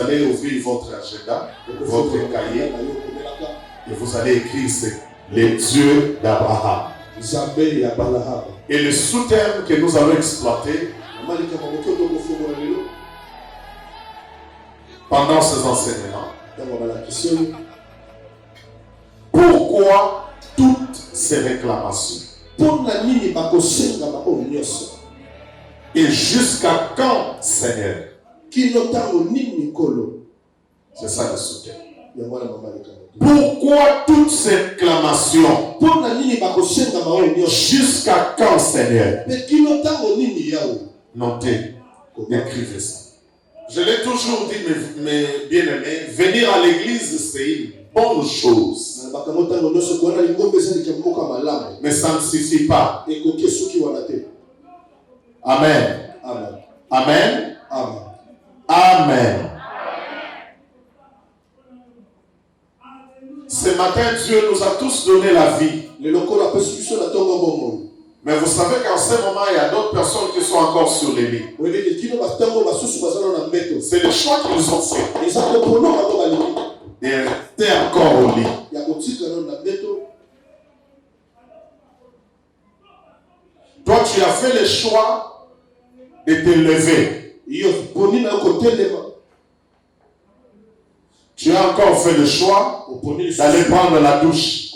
allez ouvrir votre agenda, votre cahier, et vous allez écrire les dieux d'Abraham. Et le sous-terme que nous allons exploiter pendant ces enseignements, pourquoi toutes ces réclamations? Et jusqu'à quand, Seigneur? C'est ça le sous-terme. Pourquoi toutes ces réclamations? Jusqu'à quand, Seigneur? Notez, écrivez ça. Je l'ai toujours dit, mes bien-aimés, venir à l'église, c'est une bonne chose. Mais ça ne suffit pas. Amen. Amen. Amen. Amen. Amen. Ce matin, Dieu nous a tous donné la vie. Mais vous savez qu'en ce moment, il y a d'autres personnes qui sont encore sur les lits. C'est le choix qu'ils ont fait. Et rester encore au lit. Toi, tu as fait le choix de te lever. Tu as encore fait le choix d'aller prendre la douche.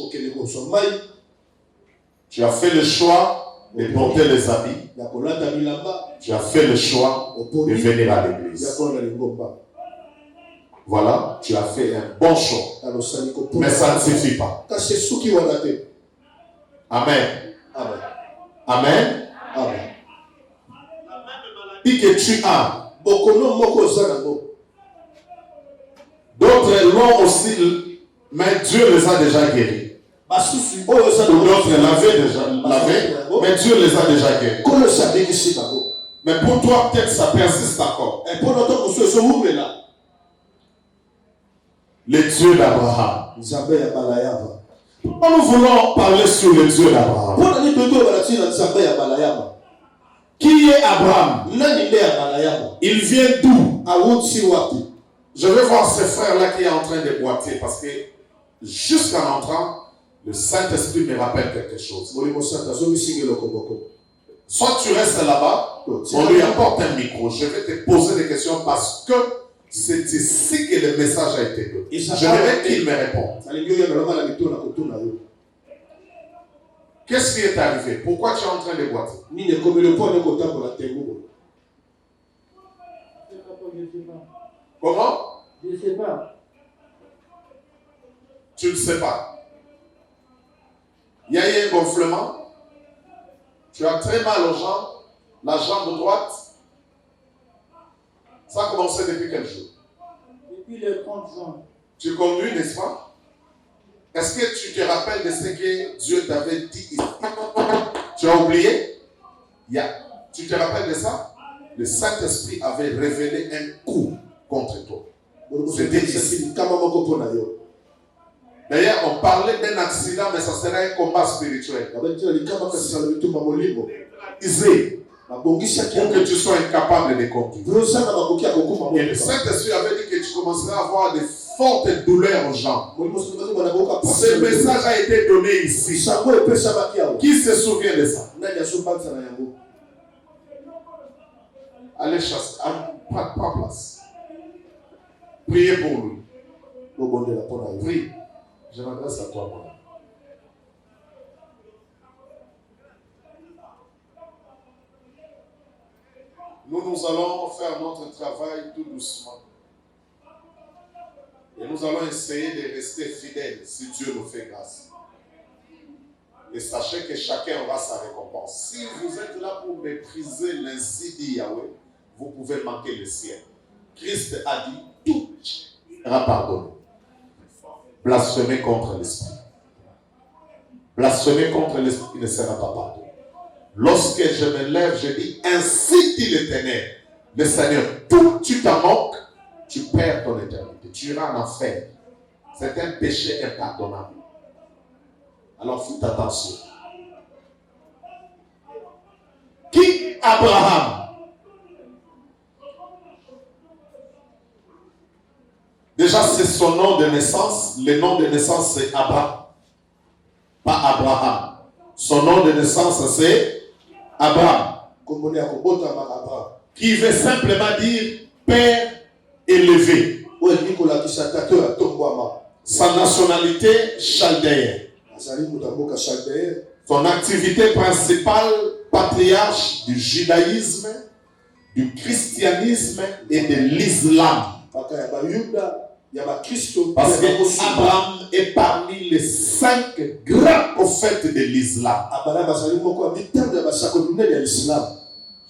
Tu as fait le choix de porter les habits. Tu as fait le choix de venir à l'église. Voilà, tu as fait un bon choix. Mais ça ne suffit pas. Amen. Amen. Amen. Amen. Dis que tu as. D'autres l'ont aussi, mais Dieu les a déjà guéris. D'autres l'avaient déjà, mais Dieu les a déjà guéris. Mais pour toi, peut-être ça persiste encore. Le Dieu d'Abraham. Nous voulons parler sur le Dieu d'Abraham. Qui est Abraham? Il vient d'où? Je vais voir ces frères-là qui est en train de boiter parce que jusqu'en entrant, le Saint-Esprit me rappelle quelque chose. Soit tu restes là-bas, on lui apporte un micro. Je vais te poser des questions parce que c'est ici que le message a été donné. J'aimerais qu'il me réponde. Qu'est-ce qui est arrivé? Pourquoi tu es en train de boiter? Comment? Je ne sais pas. Tu ne sais pas. Il y a eu un gonflement. Tu as très mal aux jambes. La jambe droite. Ça a commencé depuis quel jour? Depuis le 30 juin. Tu conduis, n'est-ce pas? Est-ce que tu te rappelles de ce que Dieu t'avait dit ici? Tu as oublié? Tu te rappelles de ça? Le Saint-Esprit avait révélé un coup contre toi. C'était ici. D'ailleurs, on parlait d'un accident, mais ça serait un combat spirituel. Isé, pour que tu sois incapable de conduire. Et le Saint-Esprit avait dit que tu commencerais à avoir de fortes douleurs aux jambes. Ce message a été donné ici. Qui se souvient de ça? Allez chasser. Prends place. Priez pour lui. Prie. Je m'adresse à toi, moi. Nous allons faire notre travail tout doucement. Et nous allons essayer de rester fidèles si Dieu nous fait grâce. Et sachez que chacun aura sa récompense. Si vous êtes là pour mépriser l'insi dit Yahweh, vous pouvez manquer le ciel. Christ a dit, tout sera pardonné. Blasphémer contre l'esprit. Blasphémer contre l'esprit ne sera pas pardonné. Lorsque je me lève, je dis, ainsi dit l'Éternel, le Seigneur, tout tu t'en manques, tu perds ton éternité. Tu iras en enfer. C'est un péché impardonnable. Alors faites attention. Qui Abraham? son nom de naissance, le nom de naissance c'est Abraham. Pas Abraham. Son nom de naissance c'est Abraham. Qui veut simplement dire Père élevé. Sa nationalité chaldéenne. Son activité principale, patriarche du judaïsme, du christianisme et de l'islam. Parce qu'Abraham est parmi les 5 grands prophètes de l'islam.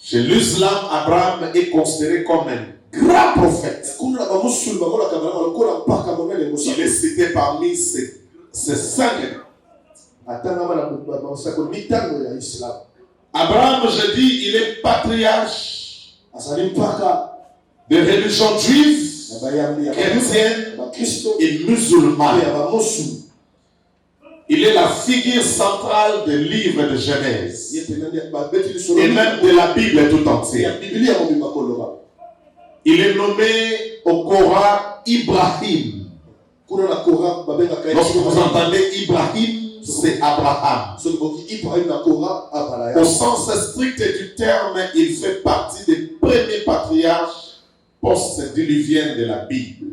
Chez l'islam, Abraham est considéré comme un grand prophète. Il est cité parmi ces 5. Abraham, je dis, il est patriarche de religion juive, chrétienne et musulmane. Il est la figure centrale du livre de Genèse et même de la Bible tout entière. Il est nommé au Coran Ibrahim. Lorsque vous entendez Ibrahim, c'est Abraham. Au sens strict du terme, il fait partie des premiers patriarches post-diluviens de la Bible.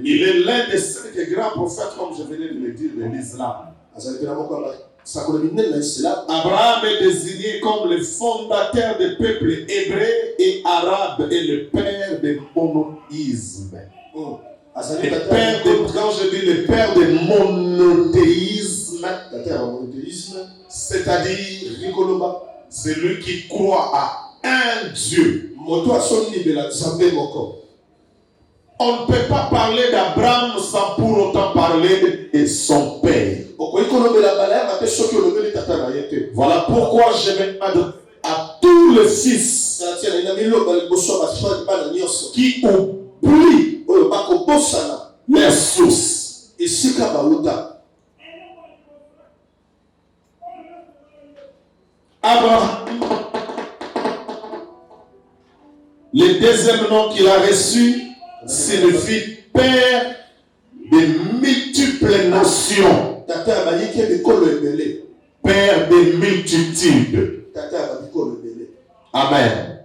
Il est l'un des 5 grands prophètes, comme je venais de le dire, de l'islam. Abraham est désigné comme le fondateur des peuples hébreux et arabes et le père du monothéisme. Quand je dis le père du monothéisme, c'est-à-dire celui qui croit à un Dieu. On ne peut pas parler d'Abraham sans pour autant parler de son père. Voilà pourquoi je demande à tous les fils qui oublient leur source. Abraham, le deuxième nom qu'il a reçu signifie père de multiples nations, père de multitudes. Amen.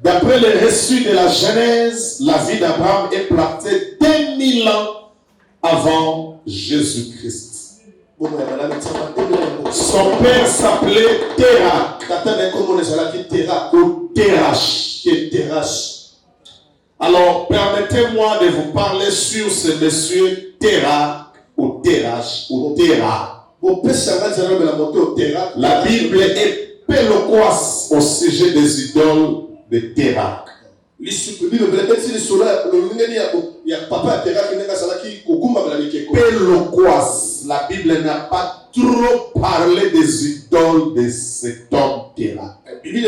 D'après le reçu de la Genèse, la vie d'Abraham est plantée 2000 ans avant Jésus-Christ. Son père s'appelait Terah ou Terach. Alors, permettez-moi de vous parler sur ce monsieur Terah ou Terach ou Terah. La Bible est peu loquace au sujet des idoles de Terah. Peu loquace. La Bible n'a pas trop parlé des idoles de cet homme Terah. Il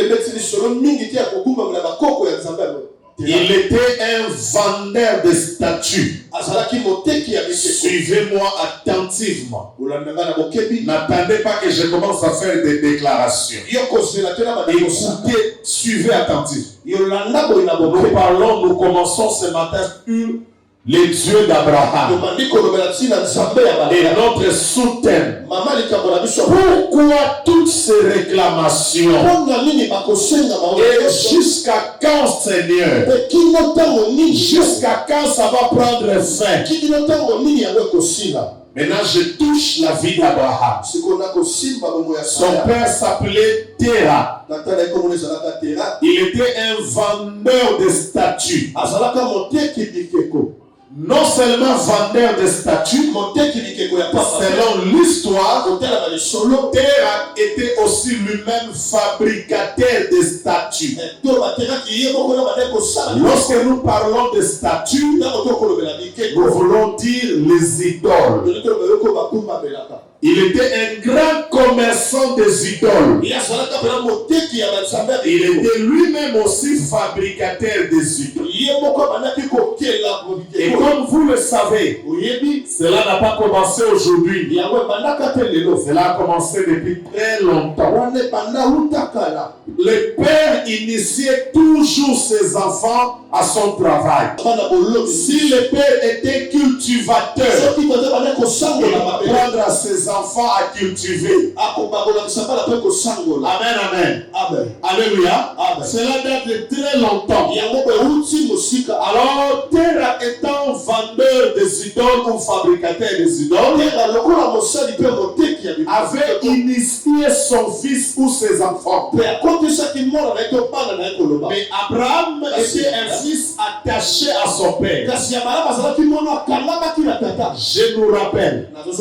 était un vendeur de statues. Suivez-moi attentivement. N'attendez pas que je commence à faire des déclarations. Écoutez, suivez attentivement. Nous commençons ce matin sur les dieux d'Abraham. Et notre sous-thème. Pourquoi toutes ces réclamations? Et jusqu'à quand, Seigneur? Jusqu'à quand ça va prendre fin? Maintenant, je touche la vie d'Abraham. Son père s'appelait Terah. Il était un vendeur de statues. Non seulement vendeur de statues, selon l'histoire, Terah était aussi lui-même fabricateur de statues. Lorsque nous parlons de statues, nous voulons dire les idoles. Il était un grand commerçant fabrication des idoles. Il était lui-même aussi fabricateur des idoles. Et comme vous le savez, cela n'a pas commencé aujourd'hui. Cela a commencé depuis très longtemps. Le père initiait toujours ses enfants à son travail. Si le père était cultivateur, il va apprendre à ses enfants à cultiver. Amen, amen. Alléluia. Cela date de très longtemps. Alors, Terah étant vendeur des idoles ou fabricateur des idoles, avait initié son fils ou ses enfants. Mais Abraham était un fils attaché à son père. Je nous rappelle, nous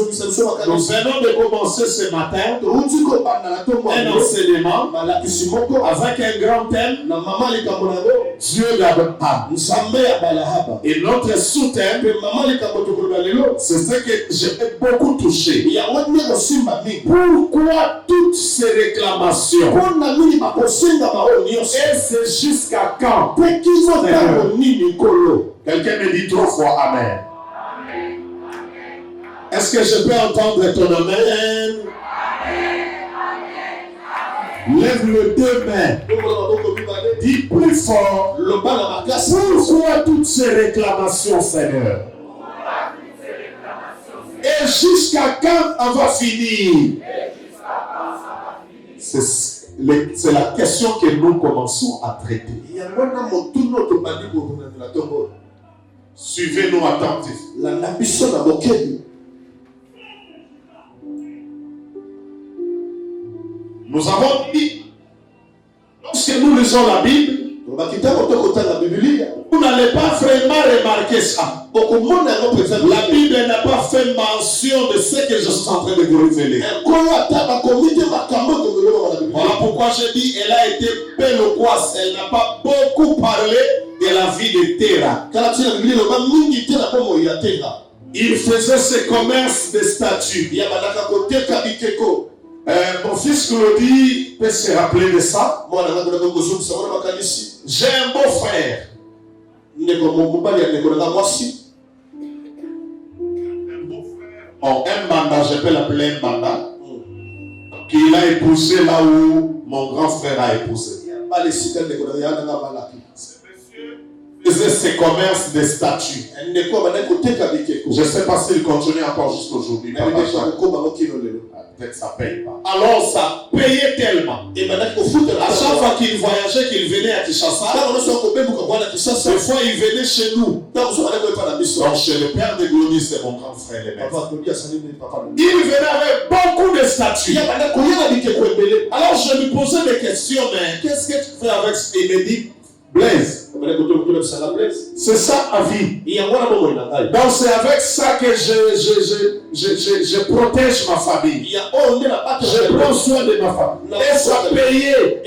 venons de commencer ce matin un enseignement avec un grand thème, Dieu d'Abraham. Et notre sous-thème, c'est ce que j'ai beaucoup touché. Pourquoi toutes ces réclamations? Et c'est jusqu'à quand? Quelqu'un me dit 3 fois Amen. Est-ce que je peux entendre ton Amen? Lève le 2 mains. Dis plus fort. Pourquoi toutes ces réclamations, Seigneur? Et jusqu'à quand on va finir? C'est la question que nous commençons à traiter. Suivez-nous attentivement. Nous avons dit, lorsque nous lisons la Bible, vous n'allez pas vraiment remarquer ça. La Bible n'a pas fait mention de ce que je suis en train de vous révéler. Voilà pourquoi je dis, elle a été peu loquace. Elle n'a pas beaucoup parlé de la vie de Terah. Il faisait ce commerce de statues. Mon fils Claudie peut se rappeler de ça. J'ai un beau frère. Un mandat, je peux l'appeler un mandat, qu'il a épousé là où mon grand frère a épousé. Ce monsieur faisait ses commerces de statues. Je ne sais pas s'il continue encore jusqu'aujourd'hui. Peut-être ça ne paye pas. Alors ça payait tellement. À chaque fois qu'il voyageait, qu'il venait à Kinshasa, des fois il venait chez nous. Donc chez le père de Glony, c'est mon grand frère. Il venait avec beaucoup de statues. Alors je lui posais des questions, mais qu'est-ce que tu fais avec ce qu'il me dit? Blaise, c'est ça ma vie. Donc c'est avec ça que je protège ma famille. Je prends soin de ma famille. Et ça payait.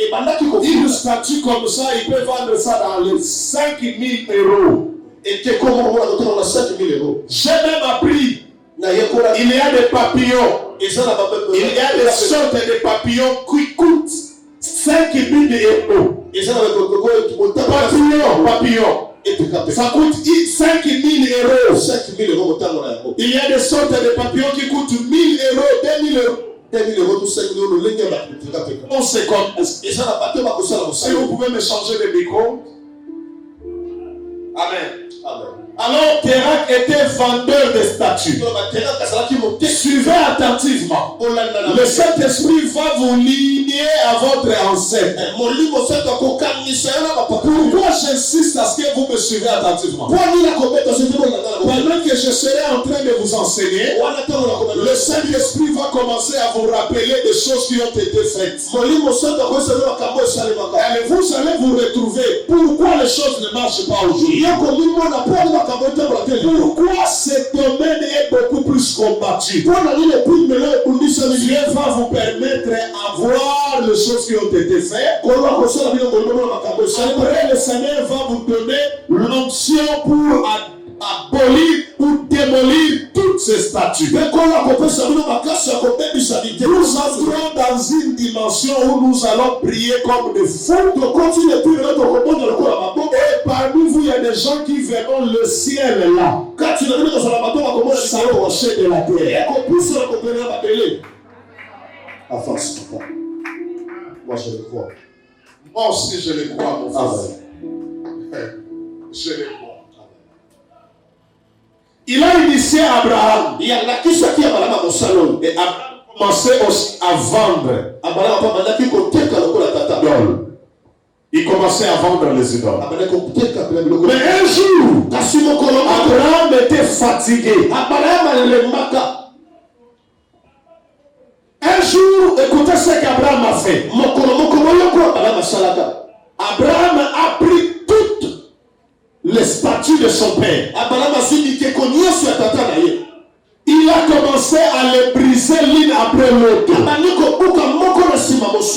Une statue comme ça, il peut vendre ça dans les 5 000 euros. J'ai même appris. Il y a des papillons. Il y a des sortes de papillons qui coûtent 5 000 euros. Papillon. Ça coûte 5 000 euros. Il y a des sortes de papillons qui coûtent 1 000 euros, 2 000 euros. On se connaît. Si vous pouvez me changer de micro. Amen. Alors Terah était vendeur de statues. Suivez attentivement. Le Saint-Esprit va vous lier à votre ancêtre. Pourquoi j'insiste à ce que vous me suivez attentivement? Pendant que je serai en train de vous enseigner, le Saint-Esprit va commencer à vous rappeler des choses qui ont été faites. Et vous allez vous retrouver. Pourquoi les choses ne marchent pas aujourd'hui? Pourquoi ce domaine est beaucoup plus combattu? Dieu va vous permettre à voir les choses qui ont été faites. Après, le Seigneur va vous donner l'onction pour abolir ou démolir toutes ces statuts. Nous entrons dans une dimension où nous allons prier comme des fous. Et parmi vous, il y a des gens qui verront le ciel là s'approcher de la terre. À force, papa. Moi, je le crois. Moi aussi, je le crois, mon fils. Je le crois. Il a initié Abraham. Il y a la qui s'est à Abraham au salon. Et Abraham commençait aussi à vendre. Il commençait à vendre les idoles. Mais un jour, Abraham était fatigué. Un jour, écoutez ce qu'Abraham a fait. Abraham a pris toutes les statues de son père. Il a commencé à les briser l'une après l'autre.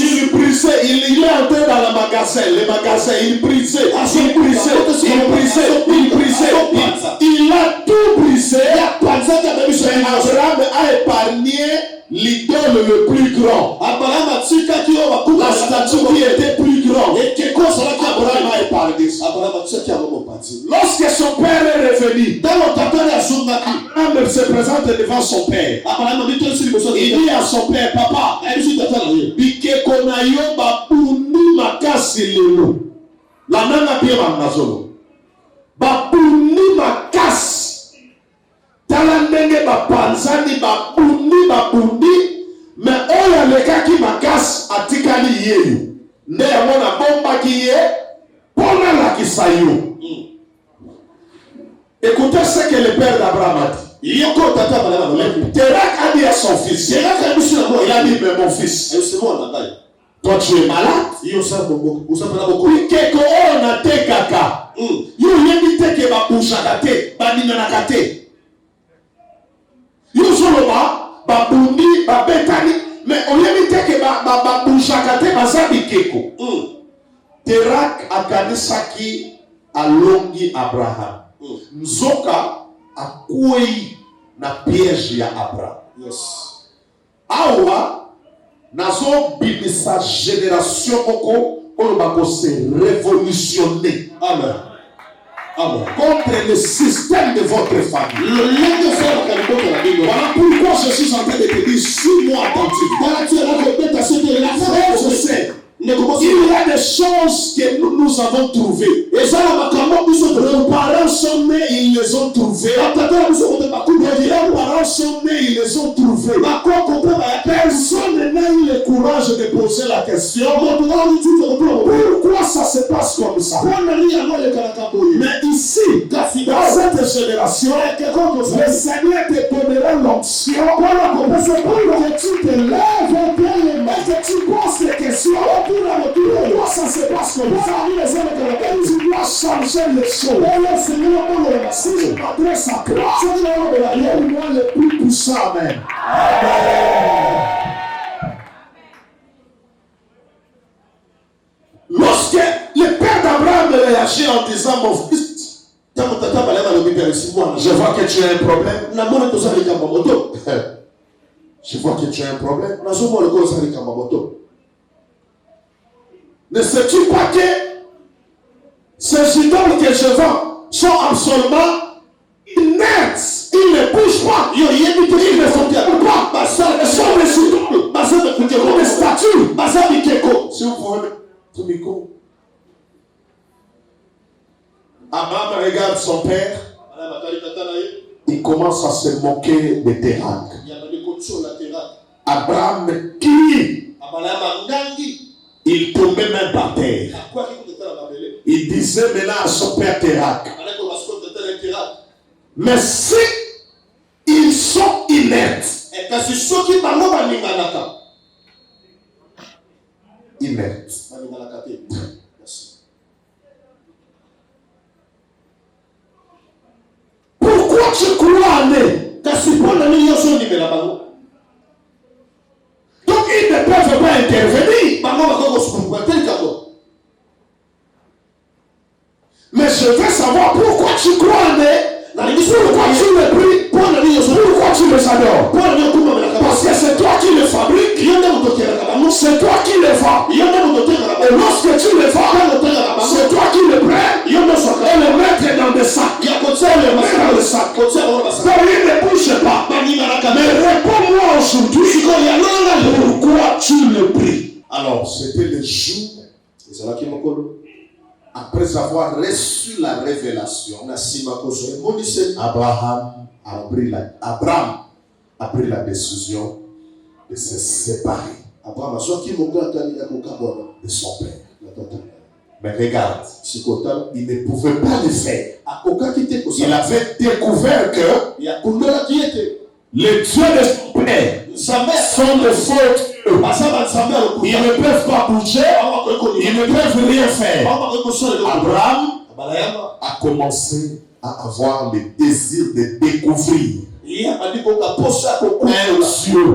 Il brisait, il est entré dans le magasin, il brisait, il a tout brisé. Abraham a épargné l'idole le plus grand. La statue qui était plus grande. Abraham a épargné. Lorsque son père est revenu, Abraham se présente devant son père. Il dit à son père, papa, la nana bien manazolo. Babuni makasi. Talandenge bapanzani babundi. Mais oya lekaki makasi atikali yeyu. Nde yamona bomba kiye. Pona la kisayo. Écoutez ce que le père d'Abraham a dit. Terak a dit à son fils. Il a dit, mais mon fils, toi tu es malade. Terak akanisaki alongi Abraham. Nzoka akwei na piège ya Abraham. Yes. Awa nazo bimisa génération moko oyo bako se révolutionner. Amen. Amen. Contre le système de votre famille. Voilà pourquoi je suis en train de te dire, suis-moi attentif. Je sais. Il y a des choses que nous avons trouvées. Et ça, nos parents sont nés, ils les ont trouvées. Les parents sont nés, ils les ont trouvées. Personne n'a eu le courage de poser la question. Pourquoi ça se passe comme ça? Mais ici, dans cette génération, le Seigneur te donnera l'onction pour que tu te lèves et que tu poses des questions. Pourquoi ça se passe comme ça? Tu dois changer les choses. Si je m'adresse à toi, c'est moi le plus puissant. Amen. Lorsque le père d'Abraham réagit en disant, mon fils, je vois que tu as un problème. Je vois que tu as un problème. Ne sais-tu pas que ces idoles que je vends sont absolument inertes? Ils ne bougent pas. Ils ne font pas. Ils sont des idoles. Comme des statues. Si vous pouvez mettre ton micro. Abraham regarde son père. Il commence à se moquer de Terak. Abraham crie. Il tombait même par terre. Il disait maintenant à son père Terak, mais si ils sont inertes, pourquoi tu crois en eux? Donc ils ne peuvent pas intervenir. Mais je veux savoir pourquoi tu crois en eux. Pourquoi tu le pries? Pourquoi tu les adores? Parce que c'est toi qui les fabriques, c'est toi qui les vends. Et lorsque tu les vends, c'est toi qui les prends et les mettre dans des sacs. Donc il ne bouge pas. Mais réponds-moi aujourd'hui, pourquoi tu le pries? Alors, c'était le jour, après avoir reçu la révélation, Abraham a pris la décision de se séparer de son père. Mais regarde, il ne pouvait pas le faire. Il avait découvert que les dieux de son père sont de fautes. Ils ne peuvent pas bouger, ils ne peuvent rien faire. Abraham a commencé à avoir le désir de découvrir un Dieu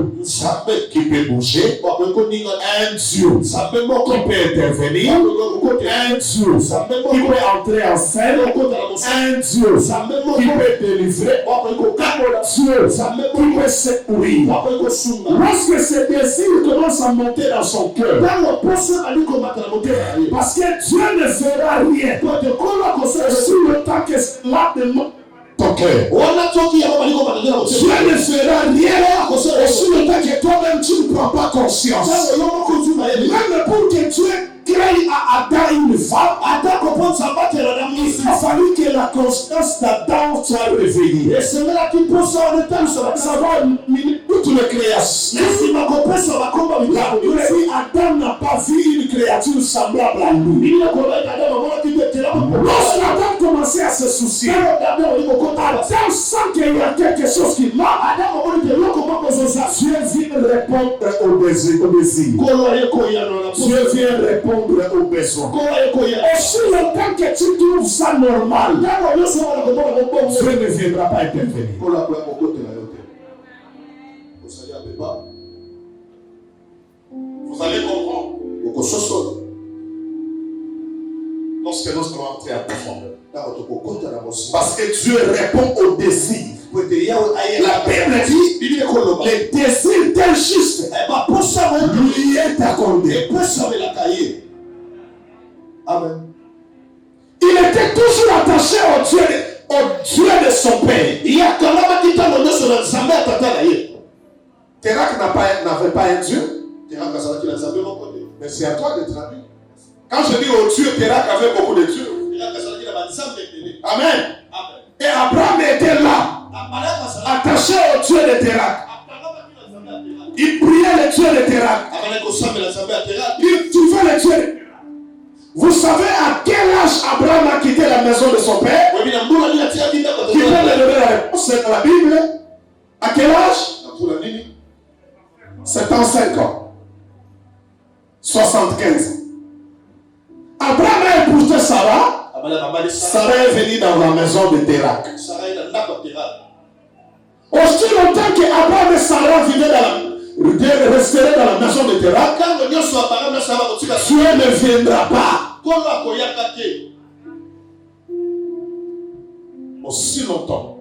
qui peut bouger, un Dieu qui peut intervenir, un Dieu qui peut entrer en scène, un Dieu qui peut délivrer, Dieu qui peut secourir. Lorsque ce désir commence à monter dans son cœur, parce que Dieu ne fera rien sur le temps que cela demande ton cœur. Dieu ne fera rien sur le temps que toi-même tu ne prends pas conscience. Même pour que Dieu crée à Adam une femme, il a fallu que la conscience d'Adam soit réveillée. Ça va toute une création. Adam n'a pas vu une créature semblable à lui. Lorsqu'Adam commençait à se soucier, Adam sent qu'il y a quelque chose qui marche. Dieu vient répondre au désir. Dieu vient répondre aux besoins. Aussi longtemps que tu trouves ça normal, Dieu ne viendra pas intervenir. Vous allez comprendre. Lorsque nous sommes entrés à profondeur. Parce que Dieu répond au désir. La Bible dit les désirs d'un juste lui est accordé. Amen. Il était toujours attaché au Dieu de son père. Terak n'avait pas un Dieu. Mais c'est à toi de traduire. Quand je dis au Dieu, Terak avait beaucoup de dieux. Amen. Et Abraham était là, attaché au Dieu de Terak. Il priait le Dieu de Terak. Il trouvait le Dieu de Terak. Vous savez à quel âge Abraham a quitté la maison de son père? Qui peut me donner la réponse? C'est dans la Bible. À quel âge? 75 ans. 75. Abraham a épousé Sarah. Sarah est venue dans la maison de Terak. Aussi longtemps que Abraham et Sarah resteraient dans la maison de Terak, Dieu ne viendra pas. Aussi longtemps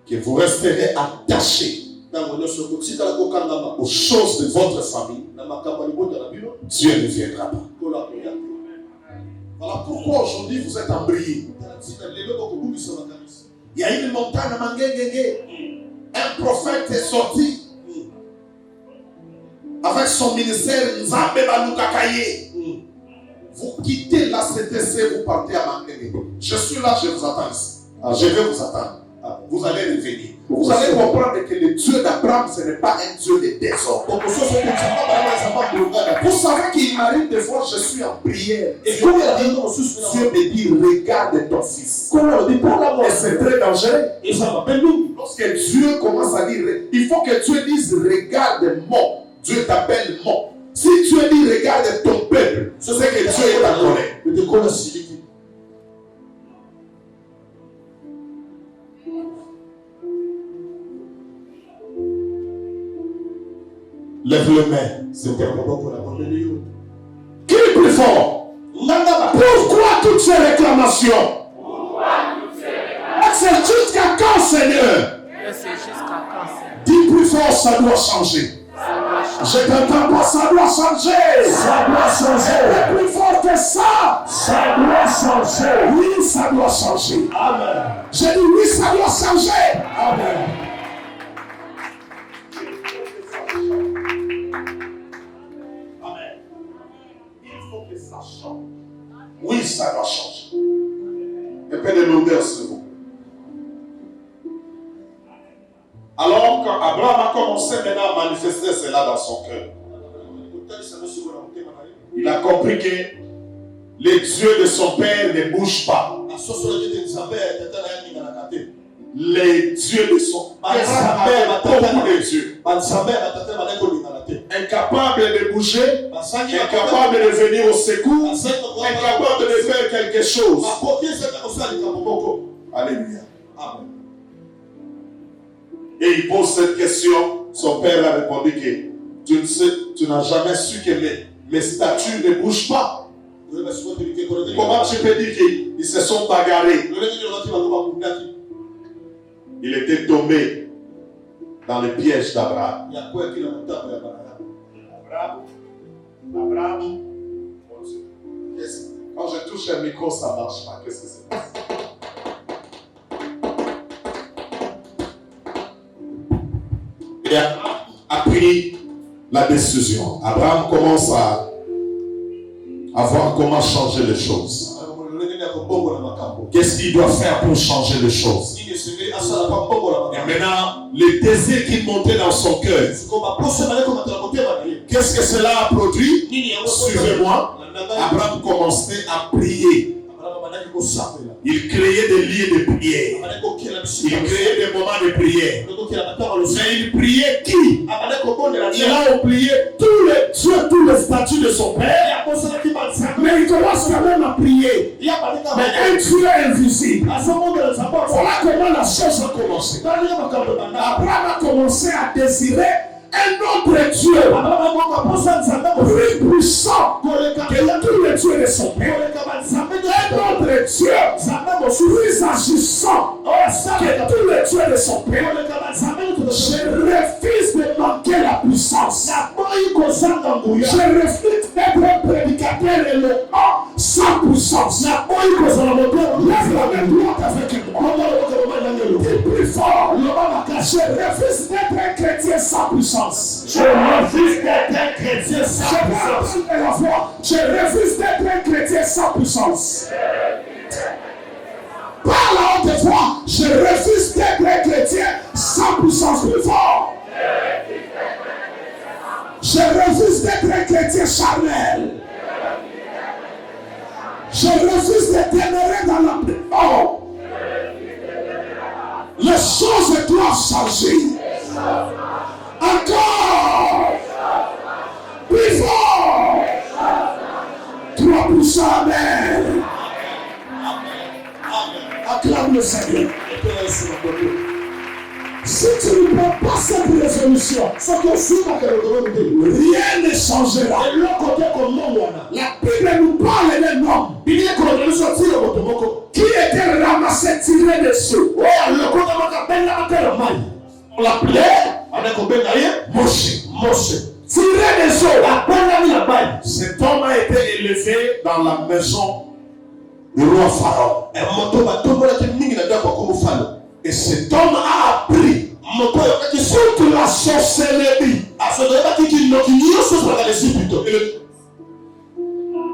que vous resterez attachés aux choses de votre famille, Dieu ne viendra pas. Voilà pourquoi aujourd'hui vous êtes embrayés. Il y a une montagne à Mangengenge. Un prophète est sorti avec son ministère Nzambe Balukakaye. Vous quittez la CTC, vous partez à Mangengenge. Je suis là, je vous attends ici. Je vais vous attendre. Vous allez revenir. Vous allez comprendre que le Dieu d'Abraham, ce n'est pas un Dieu de désordre. Vous savez qu'il m'arrive des fois, je suis en prière. Et Dieu me dit, regarde ton fils. Et c'est très dangereux. Lorsque Dieu commence à dire, il faut que Dieu dise, regarde mon. Dieu t'appelle mon. Si Dieu dit, regarde ton peuple, c'est que Dieu est en colère. Lève le main, s'il te plaît. Crie plus fort. Pourquoi toutes ces réclamations? C'est jusqu'à quand quand, Seigneur? Et c'est jusqu'à quand, Seigneur? Dis plus fort, ça doit changer. Je t'entends pas, ça doit changer. Ça doit changer. Plus fort que ça. Ça doit changer. Oui, ça doit changer. Amen. J'ai dit oui, ça doit changer. Amen. Amen. Il faut que ça change. Oui, ça doit changer. Un peu de longueur, s'il vous plaît. Alors, quand Abraham a commencé maintenant à manifester cela dans son cœur, il a compris que les dieux de son père ne bougent pas. Les dieux de son père, beaucoup de dieux, incapables de bouger, incapables de venir au secours, incapables de faire quelque chose. Alléluia. Amen. Et il pose cette question. Son père a répondu que tu n'as jamais su que mes statues ne bougent pas. Comment tu peux dire qu'ils se sont bagarrés? Il était tombé dans le piège d'Abraham. Abraham. Quand je touche un micro, ça ne marche pas. Qu'est-ce que c'est? Et Abraham a pris la décision. Abraham commence à voir comment changer les choses. Qu'est-ce qu'il doit faire pour changer les choses? Et maintenant, le désir qui montait dans son cœur, qu'est-ce que cela a produit? Suivez-moi. Abraham commençait à prier. Il créait des lieux de prière. Il créait des moments de prière. Mais il priait qui? Il a oublié tous les dieux, tous les statuts de son père. Mais il commence quand même à prier. Mais un Dieu invisible. Voilà comment la chose a commencé. Abraham a commencé à désirer un autre Dieu, plus puissant que tous les dieux de son père. Un autre Dieu, plus agissant que tous les dieux de son père. Je refuse de manquer la puissance. Je refuse d'être un prédicateur éloquent sans puissance. Lève la main droite avec moi. Dis plus fort. Je refuse d'être un chrétien sans puissance. Je refuse d'être un chrétien sans puissance. Je refuse d'être un chrétien sans puissance. Par la haute voix, je refuse d'être un chrétien sans puissance. Plus fort. Je refuse d'être un chrétien charnel. Je refuse de demeurer dans la paix. Oh. Les choses doivent changer. Encore. Plus fort. Trois puissants. Amen. Acclame le Seigneur. Si tu ne prends pas cette résolution, rien ne changera. La Bible nous parle d'un homme qui était ramassé, tiré dessus. On l'appelait Moshe. Tiré des eaux. Cet homme a été élevé dans la maison du roi Pharaon. Et cet homme a appris toute la sorcellerie.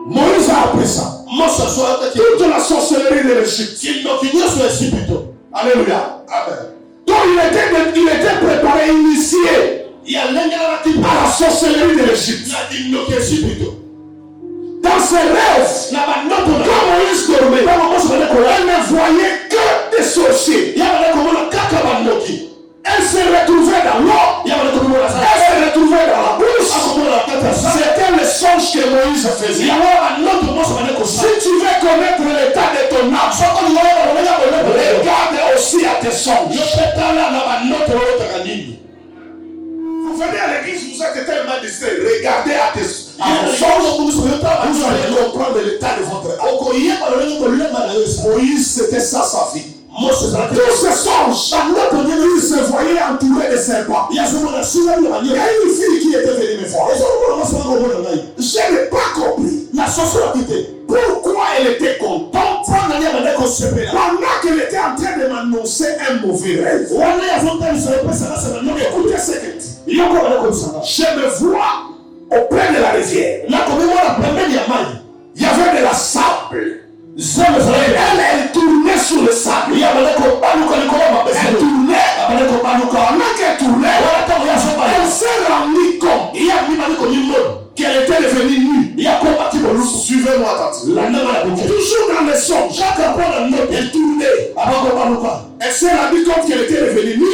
Moïse a appris ça. Toute la sorcellerie de l'Égypte. Alléluia. Amen. Donc il était préparé, initié à la sorcellerie de l'Égypte. Dans ses rêves, quand Moïse dormait, elle ne voyait que des sorciers. Elle se retrouvait dans l'eau, elle se retrouvait dans la bouche. C'était le songe que Moïse faisait. Si tu veux connaître l'état de ton âme, regarde aussi à tes songes. Vous venez à l'église, vous êtes tellement distrait. Regardez à tes songes. Vous allez comprendre l'état de votre âme. Moïse, c'était ça sa vie. Tous ces songes, il se voyait entouré de serpents. Il y a une fille qui était venue me voir. Je n'ai pas compris. Pourquoi elle était contente pendant qu'elle était en train de m'annoncer un mauvais rêve. Écoutez ce qu'elle dit. Je me vois auprès de la rivière. Il y avait de la sable. Elle tournait sur le sable. Elle tournait. Pendant qu'elle tournait, elle s'est rendue compte qu'elle était devenue nue. Suivez-moi attentivement. Toujours dans les songes, elle tournait. Elle s'est rendue compte qu'elle était devenue nue.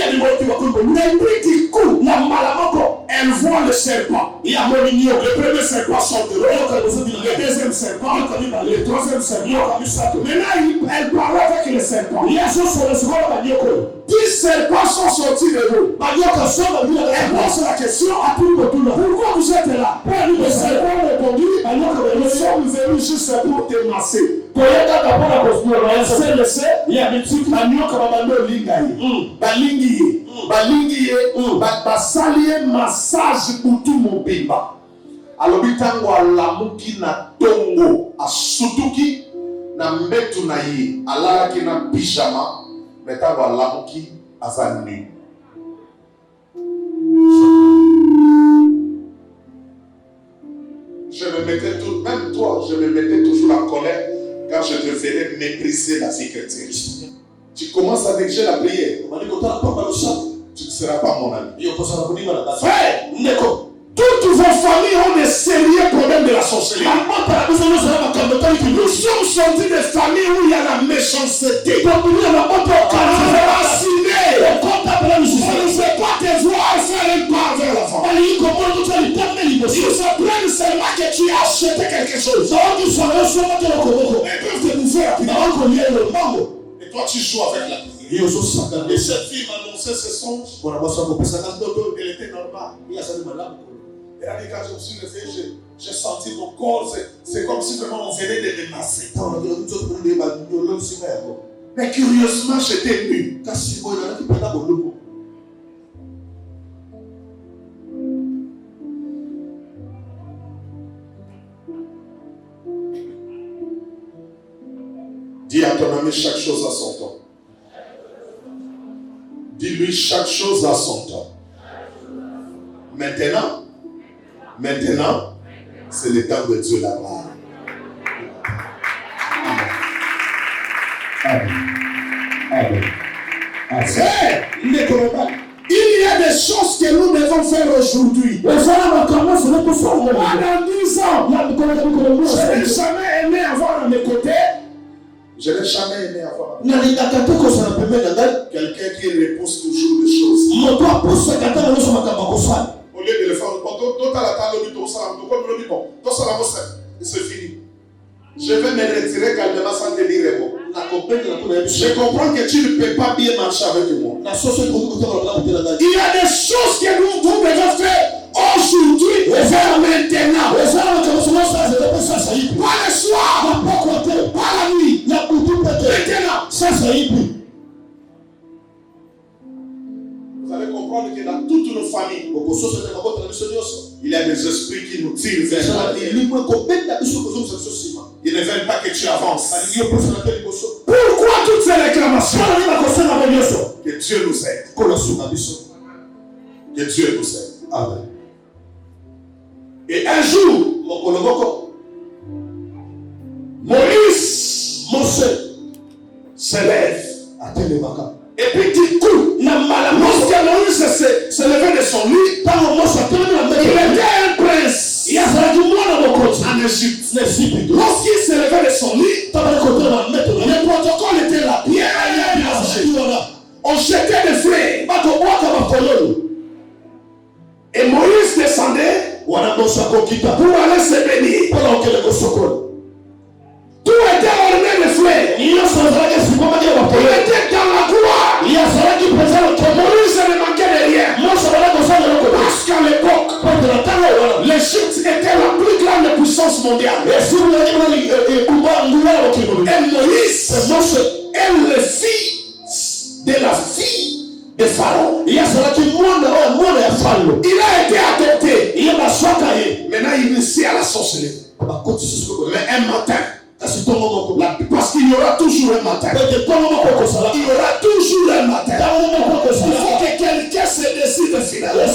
Mais puis du coup, elle voit le serpent. Le premier serpent sort de l'eau. Le deuxième serpent. Le troisième serpent. Maintenant, elle parle avec le serpent. 10 serpents sont sortis de l'eau. Elle pose la question à tout le monde. Pourquoi vous êtes là? Le serpent répondit, nous sommes venus juste pour te masser. Basalie massage pour tout mon bimba. Alobi tango alamuki na tongo asutuki na mbetu na ye alalaki na pyjama metango alamuki azani. Je me mettais tout, même toi, je me mettais toujours en colère quand je te faisais mépriser la sécurité. Tu commences à négliger la prière. Tu ne seras pas mon ami. Frère, toutes vos familles ont des sérieux problèmes de la sorcellerie. Nous sommes sortis des familles où il y a la méchanceté. On ne sait pas te voir faire un pas vers l'avant. Ils se prennent seulement que tu as acheté quelque chose. Ils peuvent te bouffer rapidement. Et toi tu joues avec la prière. Et cette fille m'annonçait ce songe. Elle était normale. Et elle dit, quand je me suis levé, j'ai senti mon corps, c'est comme si vraiment on venait de me masser. Mais curieusement, j'étais nu. Dis à ton ami chaque chose à son temps. Dis-lui chaque chose à son temps. Maintenant, c'est le temps de Dieu là-bas. Amen. Il y a des choses que nous devons faire aujourd'hui. Pendant 10 ans, je n'ai jamais aimé avoir à mes côtés. Je n'ai jamais aimé avoir quelqu'un qui repousse toujours les choses. Au lieu de le faire, c'est fini. Je vais me retirer calmement sans te dire un mot. Je comprends que tu ne peux pas bien marcher avec moi. Il y a des choses que nous devons faire aujourd'hui et faire maintenant. Pas le soir, pas la nuit. Maintenant. Vous allez comprendre que dans toutes nos familles, il y a des esprits qui nous tirent vers la terre. Ils ne veulent pas que tu avances. Pourquoi toutes ces réclamations? Que Dieu nous aide. Que Dieu nous aide. Amen. Et un jour, Moïse se lève. Et puis du coup, lorsque Moïse se levait de son lit, il était un prince en Égypte. Lorsqu'il se levait de son lit, le protocole était là. On jetait des fleurs. Et Moïse descendait pour aller se bénir. Tout était orné de fleurs. Il était dans la gloire. Moïse ne manquait de rien. Parce qu'à l'époque, l'Égypte était la plus grande puissance mondiale. Et Moïse, elle le fit Il a été adopté. Maintenant, il est à la sorcellerie. Mais un matin, parce qu'il y aura toujours un matin. Il y aura toujours un matin. Il faut que quelqu'un se décide finalement.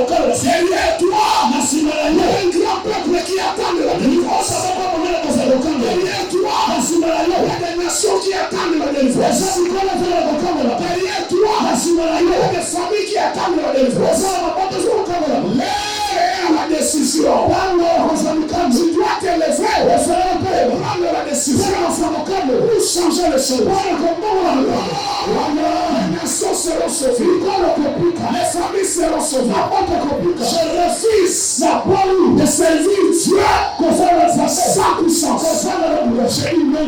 Derrière toi, il y a un grand peuple qui attend la délivrance. Derrière toi, il y a des nations qui attendent la délivrance. Derrière toi, il y a des familles qui attendent la délivrance. Mais la décision, tu dois te lever, prendre la décision pour changer les choses. Les nations seront sauvées, les familles seront sauvées. Je refuse de servir Dieu sans puissance. J'ai dit non.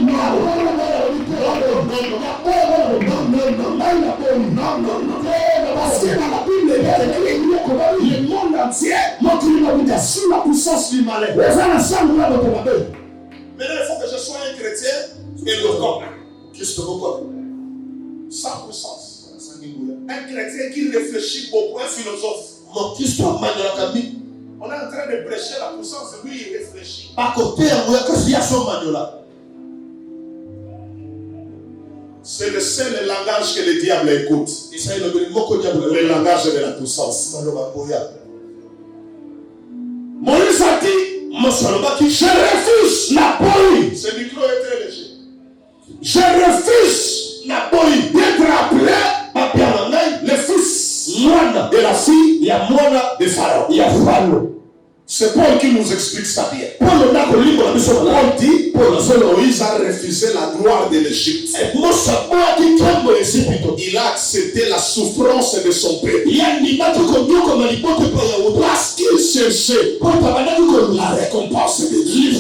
Parce que dans la Bible, il y a écrit le monde entier sous la puissance du malin. Maintenant, il faut que je sois un chrétien éloquent. Sans puissance. Un chrétien qui réfléchit beaucoup, un philosophe. On est en train de prêcher la puissance, lui il réfléchit. C'est le seul langage que le diable écoute. Le langage de la puissance. Moïse a dit, je refuse la boïe. Ce micro est très léger. Je refuse la boïe d'être appelé le fils de la fille de Pharaon. C'est Paul qui nous explique ça bien. Paul dit, Moïse a refusé la gloire de l'Égypte. Il a accepté la souffrance de son peuple. Parce qu'il cherchait la récompense de Dieu.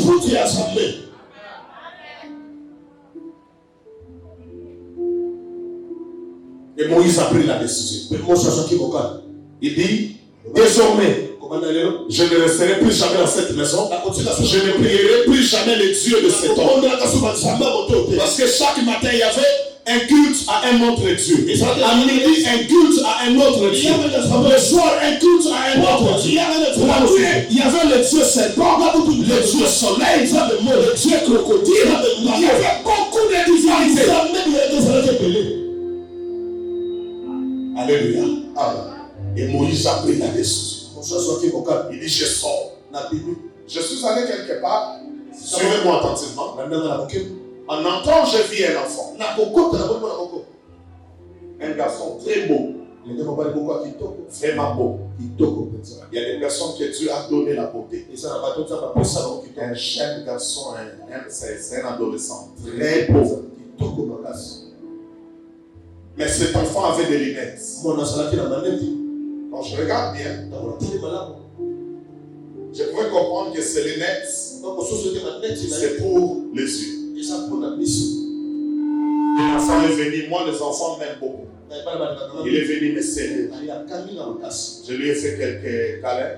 Et Moïse a pris la décision. Il dit, désormais, je ne resterai plus jamais dans cette maison. Je ne prierai plus jamais les dieux de cet homme. Parce que chaque matin, il y avait un culte à un autre Dieu. À midi, un culte à un autre Dieu. Le soir, un culte à un autre Dieu. La nuit, il y avait le Dieu serpent, le Dieu soleil, le Dieu crocodile. Il y avait beaucoup de divinités. Alléluia. Et Moïse a pris la décision. Il dit, je sors. Je suis allé quelque part. Suivez-moi attentivement. En entrant, j'ai vu un enfant. Un garçon très beau. Vraiment beau. Il y a des personnes que Dieu a donné la beauté. Un jeune garçon, c'est un adolescent. Très beau. Mais cet enfant avait des lunettes. Quand je regarde bien, je pouvais comprendre que ces lunettes, c'est pour les yeux. L'enfant est venu, moi les enfants m'aiment beaucoup. Il est venu me serrer. Je lui ai fait quelques câlins.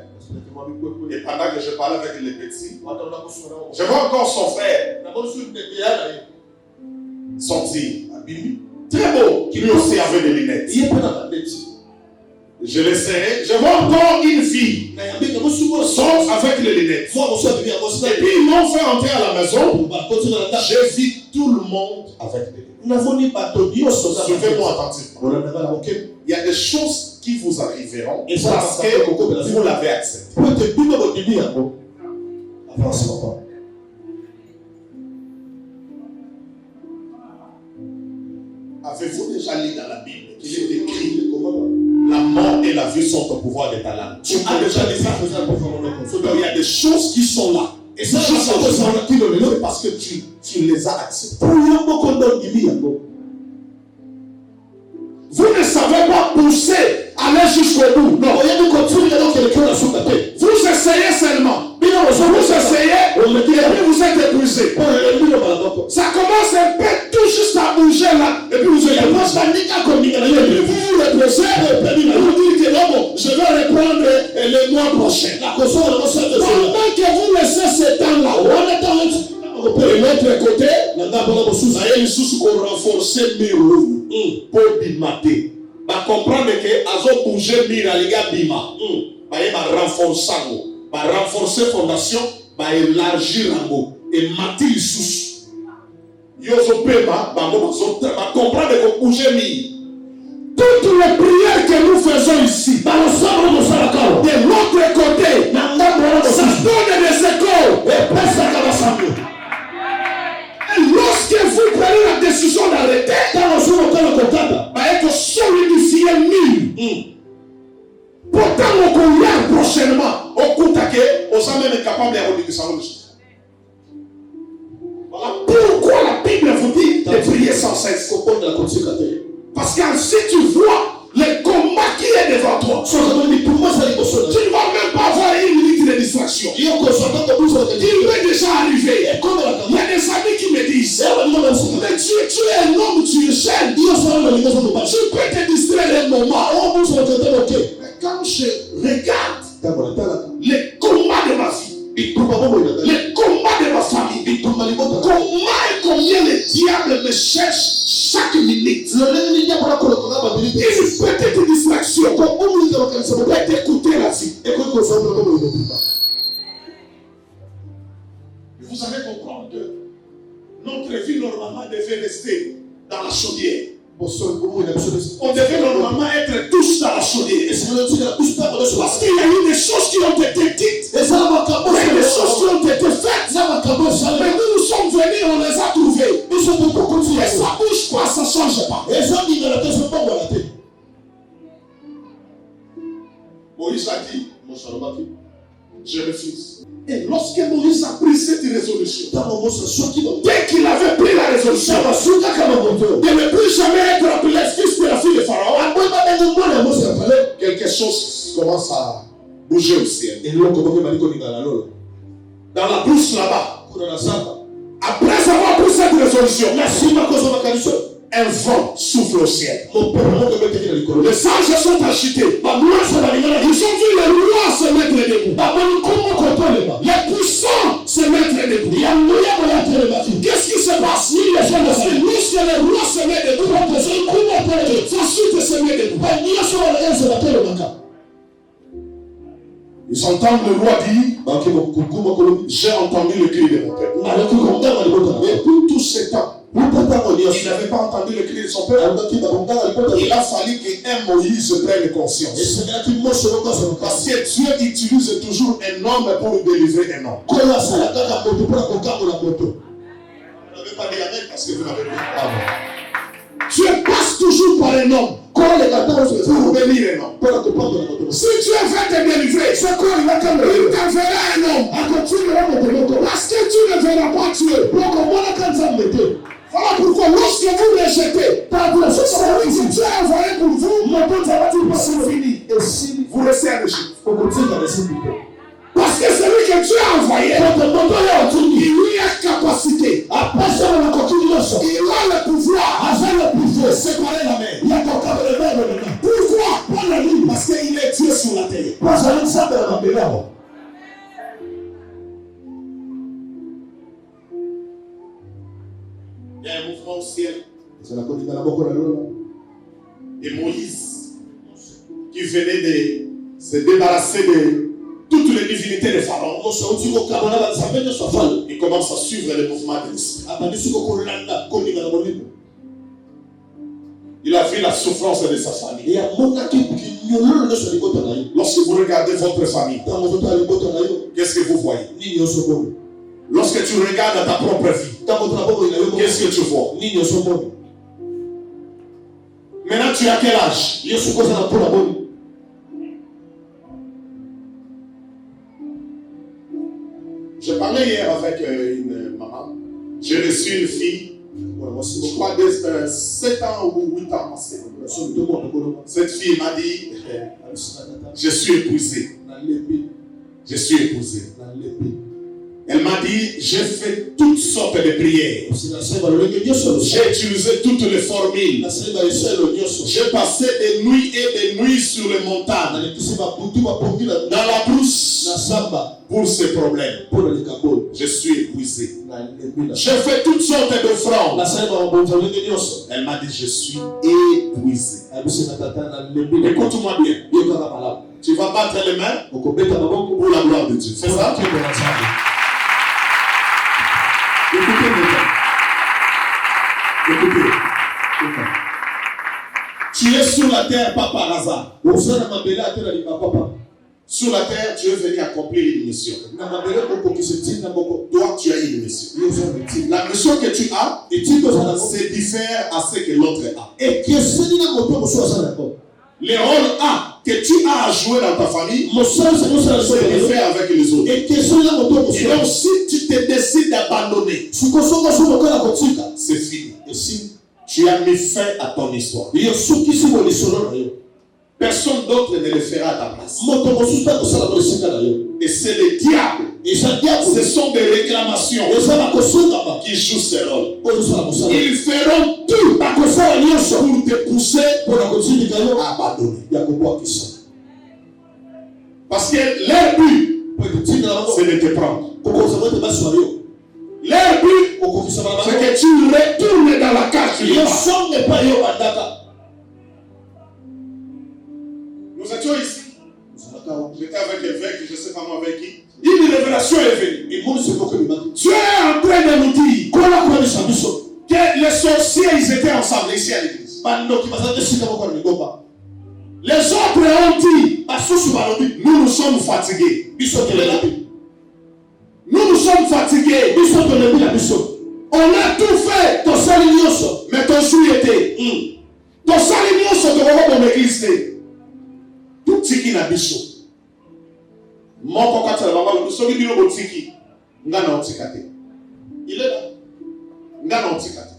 Et pendant que je parlais avec les petits, je vois encore son frère sortir. Très beau, qui lui aussi avait des lunettes. Je l'ai serré. Je vois encore une fille sort avec les lunettes. Et puis ils m'ont fait entrer à la maison. J'ai vu tout le monde avec des lunettes. Suivez-moi attentivement. Il y a des choses qui vous arriveront parce que vous l'avez accepté. Avez-vous déjà lu dans la Bible qu'il est écrit la mort et la vie sont au pouvoir de ta langue? Tu as déjà lu ça? Il y a des choses qui sont là. Et ces choses c'est parce que tu les as acceptées. Vous ne savez pas pousser, aller jusqu'au bout. Non. Vous essayez seulement. Vous essayez et puis vous êtes épuisé. Ça commence un peu tout juste à bouger là. Et puis vous êtes épuisé. Vous reposez et vous dites que non, je vais reprendre le mois prochain. Pendant que vous laissez ce temps-là, de l'autre côté, vous allez renforcer pour bimater. va comprendre que azo bouger mira les gars bima. Va renforcer fondation, va élargir rango et matir sous. Yozo pema, va comprendre que bouger mi. Toutes les prières que nous faisons ici, de l'autre côté, ça donne des échos. Et lorsque vous prenez la décision d'arrêter, être solidifié mille. Pourtant, on connaît prochainement. Au coup d'aquet, on s'en même capable de redire ça. Voilà pourquoi la Bible vous dit de prier sans cesse. Parce qu'ainsi tu vois le combat qui est devant toi. Tu ne vas même pas avoir une minute de distraction. Il m'est déjà arrivé. Il y a des amis qui me disent mais tu es un homme, tu es jeune. Tu peux te distraire un moment. Mais quand je regarde les combats de ma vie, les combats de ma famille, comment et combien le diable me cherche chaque minute. Une petite distraction peut t'écouter la vie. Vous allez comprendre que notre vie normalement devait rester dans la chaudière. On devait normalement être tous dans la chaudière. Parce qu'il y a eu des choses qui ont été dites. Et des choses qui ont été faites. Mais nous sommes venus, on les a trouvés. Et ça bouge pas, ça ne change pas. Moïse a dit, je refuse. Et lorsque Moïse a pris cette résolution, dès qu'il avait pris la résolution de ne plus jamais être appelé fils de la fille de Pharaon, quelque chose commence à bouger au ciel. Dans la bouche là-bas, après avoir pris cette résolution, un vent souffle au ciel. Les sages sont agités. Ils ont vu les rois se mettre debout. Les puissants se mettre debout. Qu'est-ce qui se passe? Lorsque les rois se mettent debout, ensuite se mettent debout. Ils entendent le roi dire, j'ai entendu le cri de mon peuple. Mais pour tout ce temps, il n'avait pas entendu le cri de son peuple. Il a fallu qu'un Moïse prenne conscience. Parce que Dieu utilise toujours un homme pour délivrer un homme. Vous n'avez pas dit amen parce que vous n'avez pas dit amen. Dieu passe toujours par un homme. Pour bénir un homme. Si Dieu veut te délivrer, il t'enverra un homme. Parce que tu ne verras pas Dieu. Voilà pourquoi lorsque vous rejetez, celui que Dieu a envoyé pour vous, c'est fini. Et si vous restez à l'échec. Parce que celui que Dieu a envoyé, il lui a capacité. Il a le pouvoir de séparer la mer. Pourquoi? Parce qu'il est Dieu sur la terre. Il y a un mouvement au ciel. Et Moïse, qui venait de se débarrasser de toutes les divinités de Pharaon, il commence à suivre le mouvement de l'esprit. Il a vu la souffrance de sa famille. Lorsque vous regardez votre famille, qu'est-ce que vous voyez? Lorsque tu regardes ta propre vie, qu'est-ce que tu vois? Maintenant, tu as quel âge? Je parlais hier avec une maman. J'ai reçu une fille, je crois de 7 ans ou 8 ans passés. Cette fille m'a dit, je suis épousée. Je suis épousée. Elle m'a dit, j'ai fait toutes sortes de prières. J'ai utilisé toutes les formules. J'ai passé des nuits et des nuits sur les montagnes, dans la brousse, pour ces problèmes. Je suis épuisé. J'ai fait toutes sortes d'offrandes. Elle m'a dit, je suis épuisé. Écoute-moi bien. Tu vas battre les mains pour la gloire de Dieu. C'est ça? Écoutez. Tu es sur la terre, pas par hasard. Sur la terre, tu es venu accomplir une mission. Toi, tu as une mission. La mission que tu as, c'est diffère à ce que l'autre a. Les rôles A que tu as à jouer dans ta famille, c'est diffère avec les autres. Et donc, si tu te décides d'abandonner, c'est fini. Tu as mis fin à ton histoire. Personne d'autre ne le fera à ta place. Et c'est le diable. Ce sont des réclamations qui jouent ce rôle. Ils feront tout pour te pousser à abandonner. Parce que leur but, c'est de te prendre. Leur but, c'est que tu retournes dans la cage. Nous étions ici. J'étais avec l'évêque, je ne sais pas moi avec qui. Une révélation est venue. Tu es en train de nous dire que les sorciers, ils étaient ensemble ici à l'église. Les autres ont dit, nous sommes fatigués. Nous sommes fatigués. On a tout fait. Mais ton chou était. Ton salinio se dans l'église. Tout ce qui n'a biso. Mon papa, tu as la maman, nous sommes venus au Tiki. Ngana Otikate. Il est là. Ngana Otikate.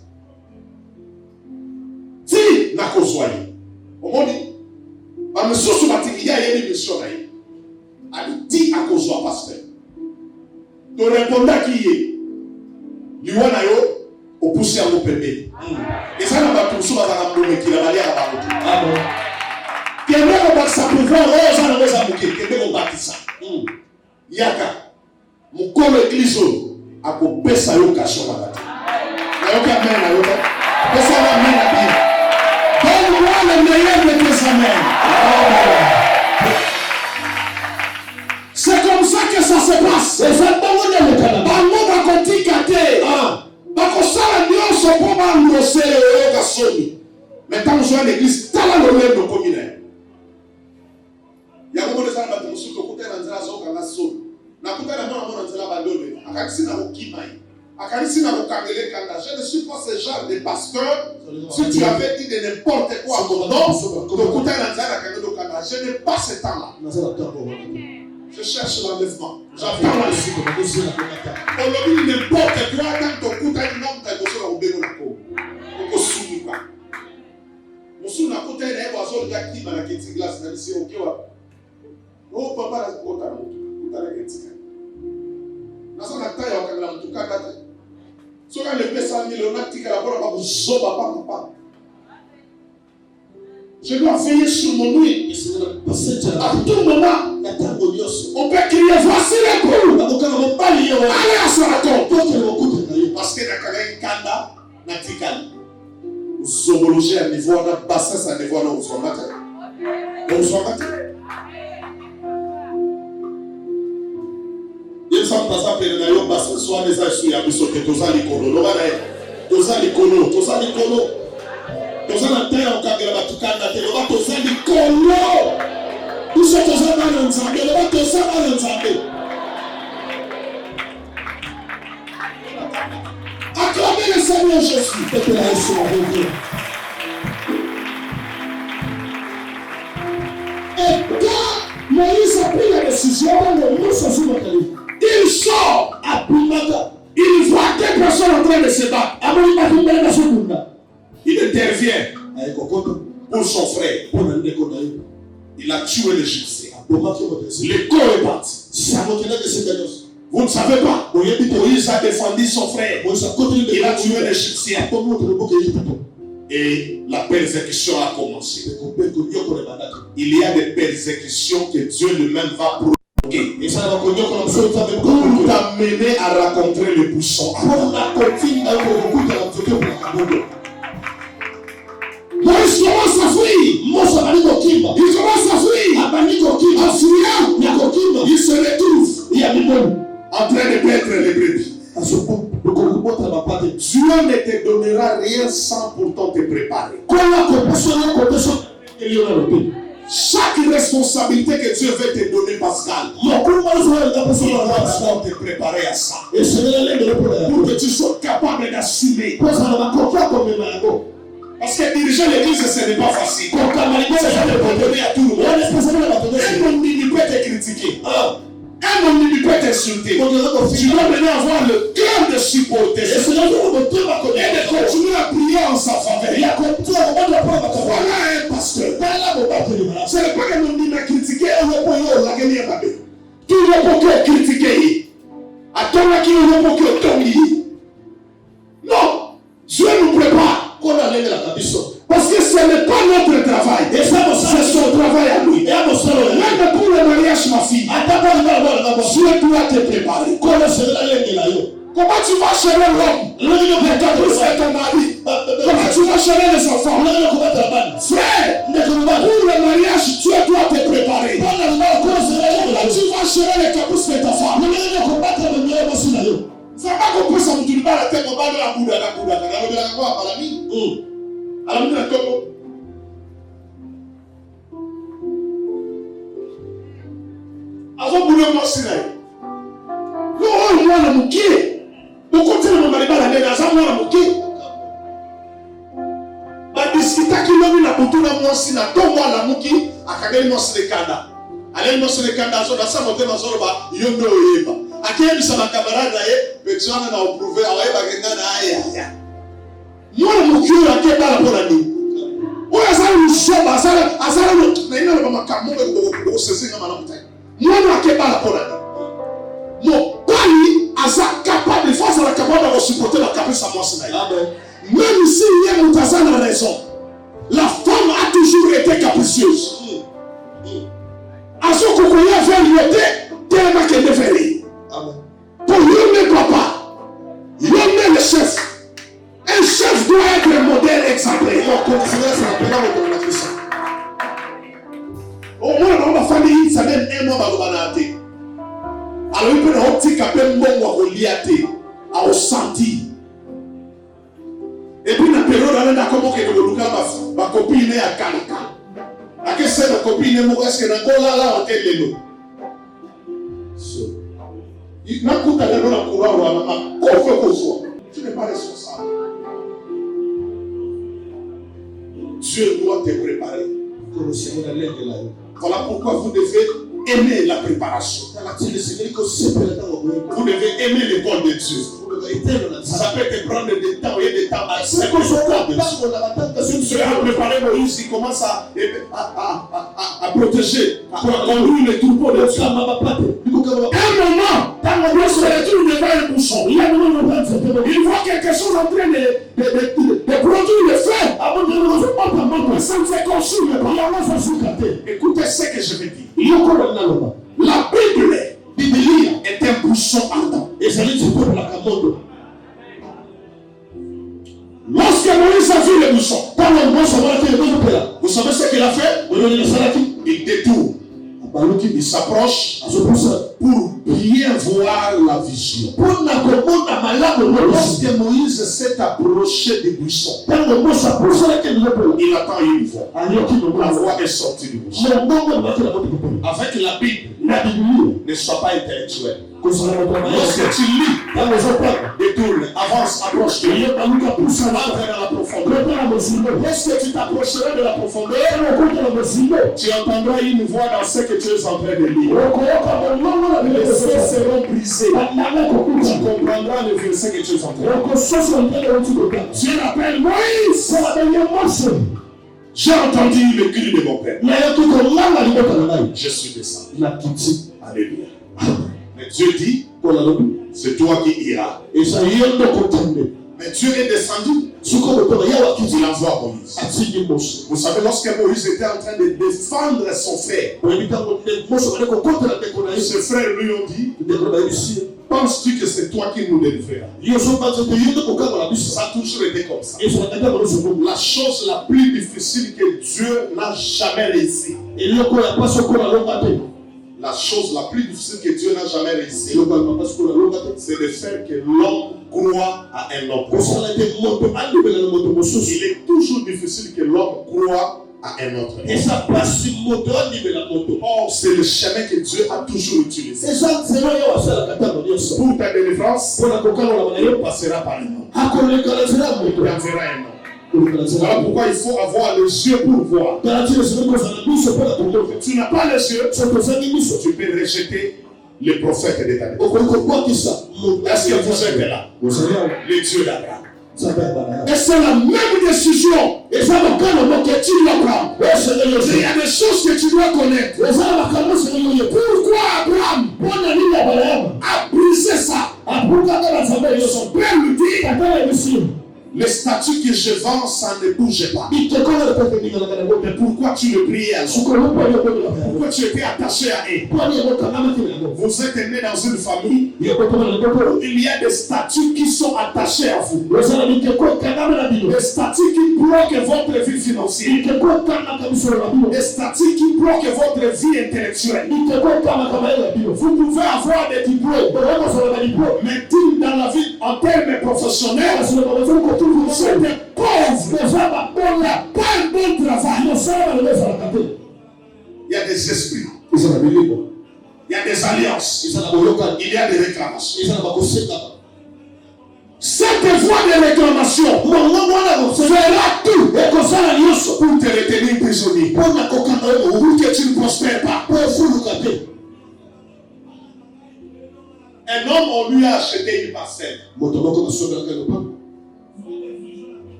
Si, n'a qu'au soigner. Au monde, à monsieur Soumatiki, il y a une émission. Elle dit à cause de pasteur. Tu réponds à qui est. Liwanayo, au poussé à mon pépé. Et ça n'a pas tout ça, à la qui l'a valé à la route. Ah bon. Qui aimerait combattre sa pouvoir, ça n'a pas bouquet. Qui aimerait combattre ça. Yaka, mon corps église, à couper sa yoka sur la bataille. La yoka mène à yoka. Et ça va mène à bien. Donne-moi le meilleur de tes amènes. C'est comme ça que ça se passe. Et ça maintenant, je vais à l'église, tu as le lèvre de communal. Il y a beaucoup de gens qui sont côté de la zone qui sont na côté de la zone qui abandonné. Akadisi na okimai. Akadisi na okangele kanda. Je ne suis pas ce genre de pasteur. Si tu avais dit de n'importe quoi à mon nom, de côté de la zone kanda. Je n'ai pas ce temps-là. Je cherche l'enlèvement. J'attends la suite. On dit n'importe quoi quand tu écoutes un homme qui est au bénéfice. On ne soumet pas. Musu na côté de l'oiseau de qui m'a quitté glace na ici OK wa. Oh papa la kota na mutu. Kota na ketika. Na sana tayo wakala mutu kata. So quand le pesa millionnaire tika la bora ba zoba papa. Je dois veiller sur mon nuit. À tout moment, on peut crier voici les coups. Allez à Saraton. Parce que Nakala Kanda, Natikali. Zoologie à niveau, on a bassin à niveau, on s'en bat. On s'en bat. Il s'en passe à peine d'ailleurs, bassin soit les achats, à biso que tous les colos. Tous les colos, tous les colos. Tozana terre okagela batukanda te loba tozali kolo biso tozana na nzambe loba tozana na nzambe acclamez le Seigneur Jésus peut-être là sur le Dieu. Et quand Moïse a pris la décision il sort à Pimaka, il voit des personnes en train de se battre. Il intervient pour son frère. Il a tué l'Égyptien. Le corps est parti. Vous ne savez pas. Moïse a défendu son frère. Il a tué l'Égyptien. Et la persécution a commencé. Il y a des persécutions que Dieu lui-même va provoquer pour t'amener à rencontrer le buisson. Moïse commence à fuir. Il commence à fuir. Il se retrouve en train de perdre les brebis. Dieu ne te donnera rien sans pourtant te préparer. Chaque responsabilité que Dieu veut te donner, Pascal, il va te préparer à ça. Pour que tu sois capable d'assumer. Parce que diriger l'église, ce n'est pas facile. C'est pas de donner à tout le monde. Un homme peut te critiquer. Un homme peut t'insulter. Tu dois venir avoir le cœur de supporter. Et de continuer à prier en sa faveur. Voilà un pasteur. Ce n'est pas qu'un homme m'a critiqué. Tu ne peux pas critiquer. Attends qu'il ne peut pas tomber. Non. Dieu nous prépare. Parce que ce n'est pas notre travail. C'est son travail à lui. Même pour le mariage, ma fille, Dieu doit te préparer. Comment tu vas gérer l'homme? C'est ton mari. Comment tu vas gérer les enfants? Frère, pour le mariage, Dieu doit te préparer. Comment tu vas gérer les cabousses de ta femme? Ça va comprendre ça, tu ne vas pas la tête au bas de la bouddha, avant de moi, c'est là. Non, moi, la mouquée. Au côté de mon mari, la nez, moi, la mouquée. Ma discuta qui l'a mis la boutou, la moi, c'est là. Donc, moi, la mouquée, à Kagel, moi, c'est le kanda. Allez, moi, c'est le kanda, sur la salle, on va sur le bas, il y a un peu. Akiyemi sama camarade na ye petana na oprouver awaiba kenga na aya mwana mukio akeba la pona ni oya sala ushoba asala na ina ba makambo ko sesinga malamu tai mwana akeba la pona ni no bali asa capable face à la capable de supporter la caprice à moi c'est même si il y a mutazana raison la femme a toujours été capricieuse asoko koya faire l'idée tellement qu'elle devait. Pour l'homme papa, l'homme le chef. Un chef doit être un modèle exemplaire. Au moins dans ma famille, ça même un mois à l'obanaté. Alors il peut y avoir un petit capel bon à reliater, à au senti. Et puis dans la période, on a comment que le Lucas ma copine est à Kanaka. À quelle c'est ma copine est-ce que dans là on quel est l'eau? Tu n'es pas responsable. Dieu doit te préparer. Voilà pourquoi vous devez aimer la préparation. Vous devez aimer l'école de Dieu. Ça peut te prendre des temps et des temps à Dieu a préparé Moïse, il commence à protéger, à conduire les troupeaux de Dieu. Un moment, quand on se retrouve devant un bouchon, il voit quelque chose en train de produire le feu. Ça me fait consommer. Écoutez ce que je vais dire. La Bible est un bouchon ardent. Et ça dit pour la camondo. Lorsque Moïse a vu le bouchon, vous savez ce qu'il a fait? Il détourne. Il s'approche pour bien voir la vision. Lorsque Moïse s'est approché du buisson, il attend une voix. La voix est sortie du buisson. Avec la Bible, ne sois pas intellectuel. Lorsque tu lis, détourne, avance, approche. Entre dans la profondeur. Lorsque tu t'approcheras de la profondeur, tu entendras une voix dans ce que tu es en train de lire. Les faits seront brisés. Tu comprendras le verset que tu es en train de lire. Dieu l'appelle Moïse. J'ai entendu le cri de mon père. Je suis descendu. Alléluia. Mais Dieu dit, C'est toi qui iras. Et ça y est, donc, Mais Dieu est descendu. il envoie Moïse. Vous savez, lorsque Moïse était en train de défendre son frère, ses frères lui ont dit, penses-tu que c'est toi qui nous délivreras? Ça a toujours été comme ça. La chose la plus difficile que Dieu n'a jamais réussi. La chose la plus difficile que Dieu n'a jamais réussi, c'est de faire que l'homme croit à un autre. Il est toujours difficile que l'homme croit à un autre. Or, c'est le chemin que Dieu a toujours utilisé. Pour ta délivrance, il passera par un homme. Il enverra un homme. Voilà pourquoi il faut avoir les yeux pour voir. Tu n'as pas les yeux, tu peux rejeter les prophètes de ta délivrance. Est-ce que vous êtes là? Les dieux d'Abraham. Et c'est la même décision. Et ça va que tu dois prendre. Il y a des choses que tu dois connaître. Pourquoi Abraham a brisé ça? Son père lui dit, les statues que je vends, ça ne bouge pas. Mais pourquoi tu le priais alors? Pourquoi tu étais attaché à eux? Vous êtes né dans une famille où il y a des statues qui sont attachées à vous. Des statues qui bloquent votre vie financière. Des statues qui bloquent votre vie intellectuelle. Vous pouvez avoir des diplômes, mais dans la vie en termes professionnels, vous êtes pauvres, on n'a pas un bon travail. Il y a des esprits, il y a des alliances, il y a des réclamations. Cette voie de réclamation fera tout pour te retenir prisonnier, pour que tu ne prospères pas. Un homme, on lui a acheté une parcelle. On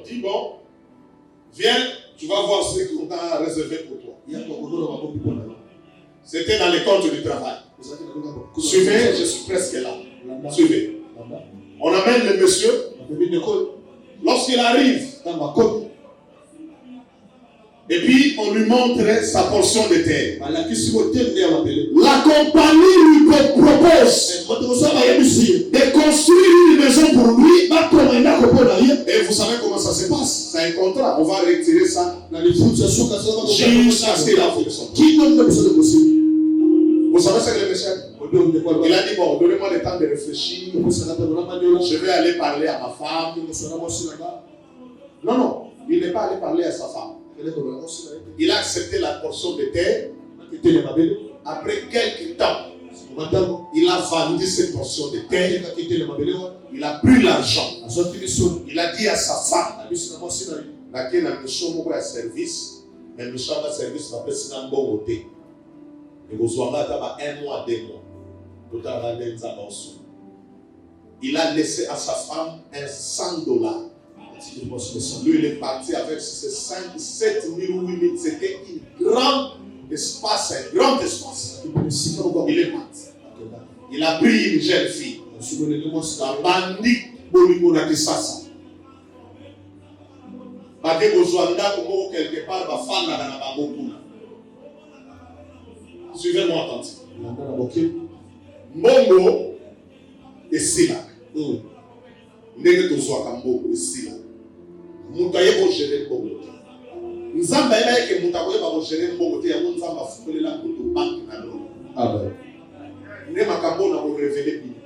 dit, bon, viens, tu vas voir ce qu'on a réservé pour toi. C'était dans les comptes du travail. Suivez, je suis presque là. Suivez. On amène le monsieur. Lorsqu'il arrive, et puis on lui montre sa portion de terre. La compagnie lui propose de construire une maison pour lui. Et vous savez comment ça se passe? C'est un contrat. On va retirer ça jusqu'à ce qu'il a fait. Vous savez ce que le monsieur a dit? Il a dit, bon, donnez-moi le temps de réfléchir. Je vais aller parler à ma femme. Non, il n'est pas allé parler à sa femme. Il a accepté la portion de terre. Après quelques temps, il a vendu cette portion de terre. Il a pris l'argent. Il a dit à sa femme, laquelle a un service, mais le service va passer dans le bon côté. Et vous avez un mois, 2 mois. Il a laissé à sa femme un $100. Lui, il est parti avec ses 5, 7 000 ou 8 000. C'était un grand espace, Il est parti. Il a pris une jeune fille. La bandit Bolimona Kisasa. Bade Bozwanda, quelque part, va faire la Bambokuna. Suivez-moi attentivement. Mbongo et Silak. Ndenge tozwaka mbongo et Silak. Mutu ayeba gérer mbongo te. Nzambe ayeba eke mutu akoyeba gérer mbongo te yango Nzambe afukolela mutu banki na lolo. Amen. Nde makambo na révéler bino.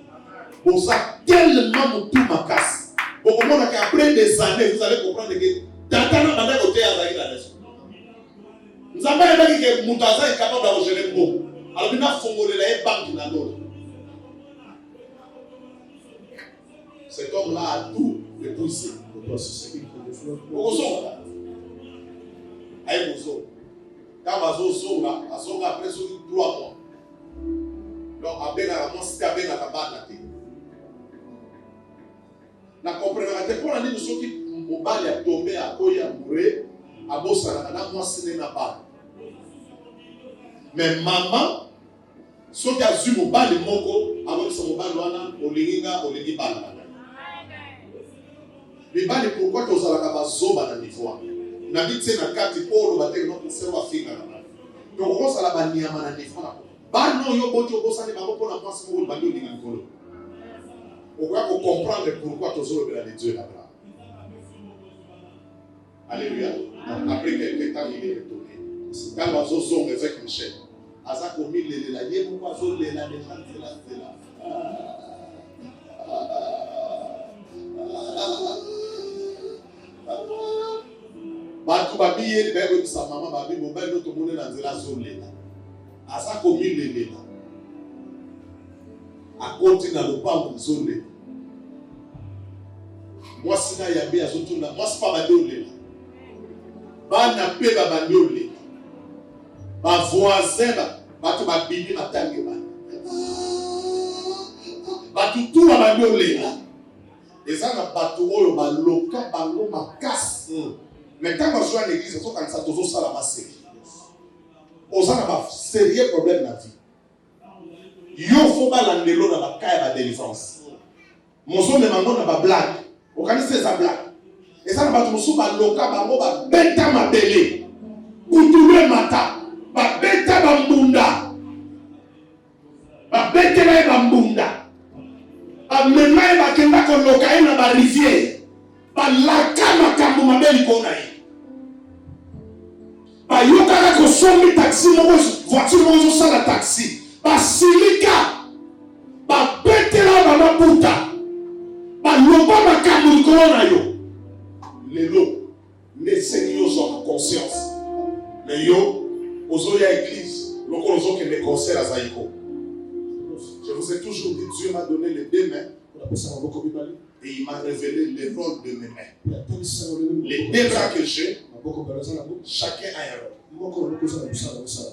Boza tellement mutu makasi. Bokomona qu'après des années vous allez comprendre que tatana banda kote azali na leso. Nzambe ayeba ke mutu azali capable de gérer mbongo. Alors bina fongolela e banki na lolo. Cet homme-là a tout épousé. Quand Bazozonga, après 3 mois. Donc, c'était avec la cabane. La compréhension, pour la nuit, nous sommes qui mobile a tombé à Koya Mouré, à Bossana, moi, ce n'est pas. Mais maman, Ce qui a su mon bal, moko, avant de son bal, olinga, olingi bal. Les balles, pourquoi tu as la zoba dans le niveau? Na bitse na kati polo bateke no serva finga na. Donc on sala ba niama na niveau na. Ba no yo boti obosa ne bango pona pense mo ba ndinga nkolo. On va comprendre pourquoi tu as les dieux là-bas. Alléluia. Après quelques temps, il est retourné. Quand on a zongue avec Michel, Asa commis les la yé pourquoi zo les la déjà c'est là. Batu babiye bebe sa maman babi mobile notre monde dans la zone là. Asa commis les là. A continue à le pas zone là. Moi sina yabi azotuna moi c'est pas badole là. Bana pe babandole. Ba voisin batu babibi matangi ba. Batu tout babandole là. Eza na batu oyo ba loka bango makasi. Mais quand on joue à l'église, on quand ça toujours ça la masse. On a un sérieux problème dans la vie. Yo faut pas l'andelo dans la caille de délivrance. Mon son de mango na ba blague. On connaît ces blagues. Et ça na ba tout ba loka bango ba beta mabele. Kutule mata. Ba beta bambunda. Ba beta na bambunda. Ba mema ba kenda ko loka na ba rivière. Ba laka makambo mabeli ko na yi. Ba yokaka ko sombi taxi moko voiture moko so la taxi. Ba silika. Ba betela ba maputa. Ba loba makambo ko na yo. Lelo ne seigneur son conscience. Mais yo ozoya église, loko ozo ke me concert à Zaïko. Je vous ai toujours dit, Dieu m'a donné les deux mains. Et il m'a révélé les rôles de mes mains. Les deux bras que j'ai, chacun a un rôle.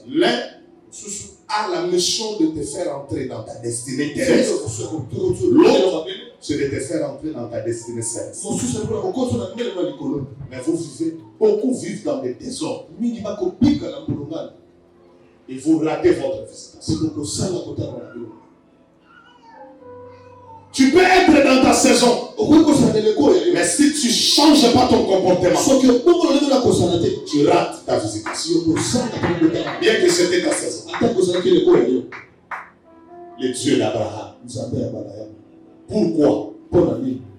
L'un a la mission de te faire entrer dans ta destinée terrestre. L'autre, c'est de te faire entrer dans ta destinée céleste. Mais vous vivez, beaucoup vivent dans des désordres. Et vous ratez votre visitation. Tu peux être dans ta saison, mais si tu ne changes pas ton comportement, tu rates ta visitation. Bien que c'était ta saison. Le Dieu d'Abraham. Pourquoi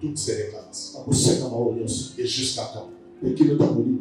toutes ces réclamations? Et jusqu'à quand? Levez-vous.